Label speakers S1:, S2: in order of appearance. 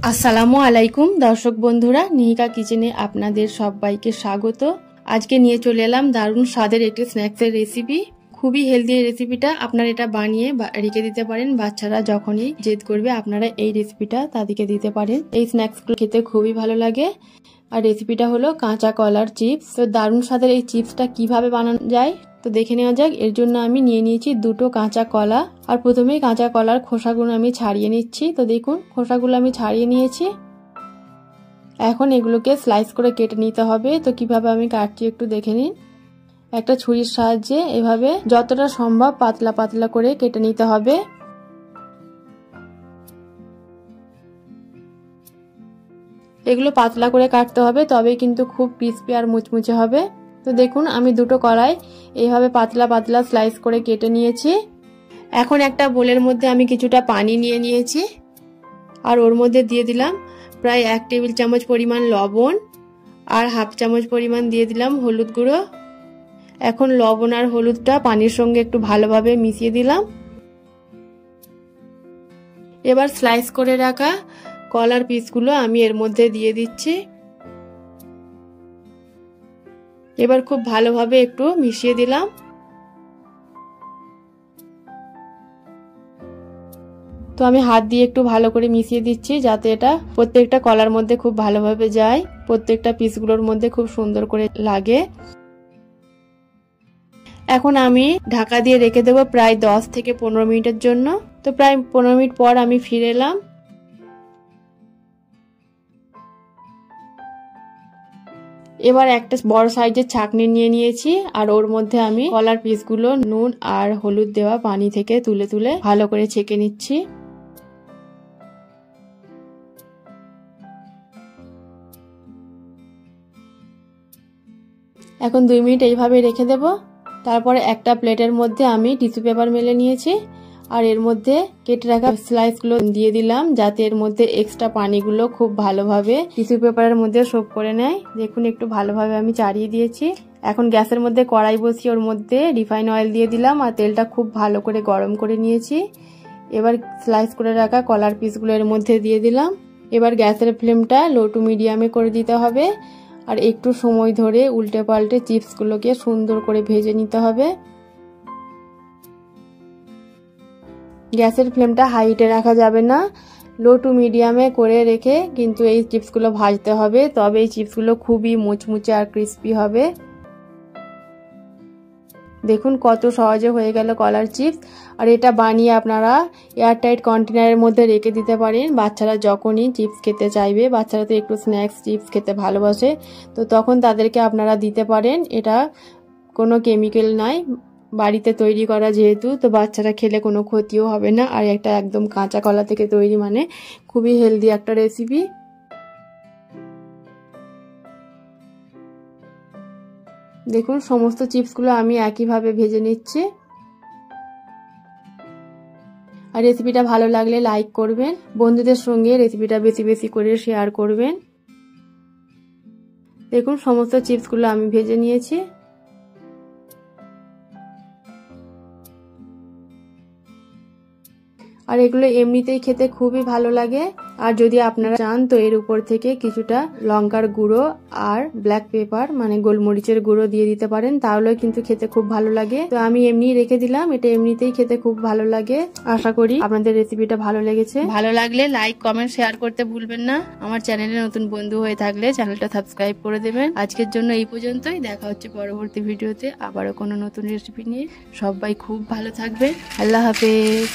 S1: আসসালামু আলাইকুম দর্শক বন্ধুরা, নিহিকা কিচেনে আপনাদের সবাইকে স্বাগত। আজকে নিয়ে চলে এলাম দারুণ স্বাদের একটি স্ন্যাক্সের রেসিপি। খুবই হেলদি এই রেসিপিটা, আপনারা এটা বানিয়ে রেখে দিতে পারেন। বাচ্চারা যখনই জেদ করবে আপনারা এই রেসিপিটা তাদেরকে দিতে পারেন। এই স্ন্যাক্সগুলো খেতে খুবই ভালো লাগে। আর রেসিপিটা হলো কাঁচা কলার চিপস। তো দারুণ স্বাদের এই চিপসটা কিভাবে বানানো যায় তো দেখে নেওয়া যাক। এর জন্য আমি নিয়ে নিয়েছি দুটো কাঁচা কলা। আর প্রথমেই কাঁচা কলার খোসাগুলো আমি ছাড়িয়ে নিচ্ছি। তো দেখুন খোসাগুলো আমি ছাড়িয়ে নিয়েছি। এখন এগুলোকে স্লাইস করে কেটে নিতে হবে। তো কিভাবে আমি কাটছি একটু দেখে নিন। একটা ছুরির সাহায্যে এভাবে যতটা সম্ভব পাতলা পাতলা করে কেটে নিতে হবে। এগুলো পাতলা করে কাটতে হবে, তবে কিন্তু খুব ক্রিস্পি আর মুচমুচে হবে। তো দেখুন আমি দুটো কলাই এইভাবে পাতলা পাতলা স্লাইস করে কেটে নিয়েছি। এখন একটা বোলের মধ্যে আমি কিছুটা পানি নিয়ে নিয়েছি। আর ওর মধ্যে দিয়ে দিলাম প্রায় 1 টেবিল চামচ পরিমাণ লবণ, আর হাফ চামচ পরিমাণ দিয়ে দিলাম হলুদ গুঁড়ো। এখন লবণ আর হলুদটা পানির সঙ্গে একটু ভালোভাবে মিশিয়ে দিলাম। এবার স্লাইস করে রাখা কলার পিসগুলো আমি এর মধ্যে দিয়ে দিচ্ছি। এবার খুব ভালোভাবে একটু মিশিয়ে দিলাম। তো আমি হাত দিয়ে একটু ভালো করে মিশিয়ে দিচ্ছি, যাতে এটা প্রত্যেকটা কলার মধ্যে খুব ভালোভাবে যায়, প্রত্যেকটা পিসগুলোর মধ্যে খুব সুন্দর করে লাগে। এখন আমি ঢাকা দিয়ে রেখে দেবো প্রায় 10 থেকে 15 মিনিটের জন্য। তো প্রায় 15 মিনিট পর আমি ফিরে এলাম। এবার একটা বড় সাইজের ছাঁকনি নিয়ে নিয়েছি, আর ওর মধ্যে আমি কলার পিসগুলো নুন আর হলুদ দেওয়া পানি থেকে তুলে তুলে ভালো করে ছেঁকে নিচ্ছি। এখন 2 মিনিট এইভাবে রেখে দেব। তারপরে একটা প্লেটের মধ্যে আমি টিস্যু পেপার মেলে নিয়েছি, আর এর মধ্যে কেটে রাখা স্লাইসগুলো দিয়ে দিলাম, যাতে এর মধ্যে এক্সট্রা পানিগুলো খুব ভালোভাবে টিস্যু পেপারের মধ্যে সোক করে নেয়। দেখুন একটু ভালোভাবে আমি চাড়িয়ে দিয়েছি। এখন গ্যাসের মধ্যে কড়াই বসিয়ে ওর মধ্যে রিফাইন অয়েল দিয়ে দিলাম, আর তেলটা খুব ভালো করে গরম করে নিয়েছি। এবার স্লাইস করে রাখা কলার পিসগুলো এর মধ্যে দিয়ে দিলাম। এবার গ্যাসের ফ্লেমটা লো টু মিডিয়ামে করে দিতে হবে, আর একটু সময় ধরে উল্টে পাল্টে চিপসগুলোকে সুন্দর করে ভেজে নিতে হবে। গ্যাসের ফ্লেমটা হাইটে রাখা যাবে না, লো টু মিডিয়ামে করে রেখে কিন্তু এই চিপসগুলো ভাজতে হবে, তবে এই চিপসগুলো খুবই মুচমুচে আর ক্রিস্পি হবে। দেখুন কত সহজে হয়ে গেল কলার চিপস। আর এটা বানিয়ে আপনারা এয়ারটাইট কন্টেনারের মধ্যে রেখে দিতে পারেন। বাচ্চারা যখনই চিপস খেতে চাইবে, বাচ্চারা তো একটু স্ন্যাক্স চিপস খেতে ভালোবাসে, তো তখন তাদেরকে আপনারা দিতে পারেন। এটা কোনো কেমিক্যাল নাই, বাড়িতে তৈরি করা যেহেতু, তো বাচ্চারা খেলে কোনো ক্ষতিও হবে না। আর এটা একদম কাঁচা কলা থেকে তৈরি, মানে খুবই হেলদি একটা রেসিপি। দেখুন সমস্ত চিপসগুলো আমি একইভাবে ভেজে নিচ্ছি। আর রেসিপিটা ভালো লাগলে লাইক করবেন, বন্ধুদের সঙ্গে রেসিপিটা বেশি বেশি করে শেয়ার করবেন। দেখুন সমস্ত চিপসগুলো আমি ভেজে নিয়েছি। আর এগুলো এমনিতেই খেতে খুবই ভালো লাগে। আর যদি আপনারা চান তো এর উপর থেকে কিছুটা লঙ্কার গুঁড়ো আর ব্ল্যাক পেপার মানে গোলমরিচের গুঁড়ো দিয়ে দিতে পারেন, তাহলেও কিন্তু খেতে খুব ভালো লাগে। তো আমি এমনি রেখে দিলাম, এটা এমনিতেই খেতে খুব ভালো লাগে। আশা করি আপনাদের রেসিপিটা ভালো লেগেছে। ভালো লাগলে লাইক কমেন্ট শেয়ার করতে ভুলবেন না। আমার চ্যানেলে নতুন বন্ধু হয়ে থাকলে চ্যানেলটা সাবস্ক্রাইব করে দেবেন। আজকের জন্য এই পর্যন্তই, দেখা হচ্ছে পরবর্তী ভিডিওতে আবারও কোনো নতুন রেসিপি নিয়ে। সবাই খুব ভালো থাকবেন। আল্লাহ হাফেজ।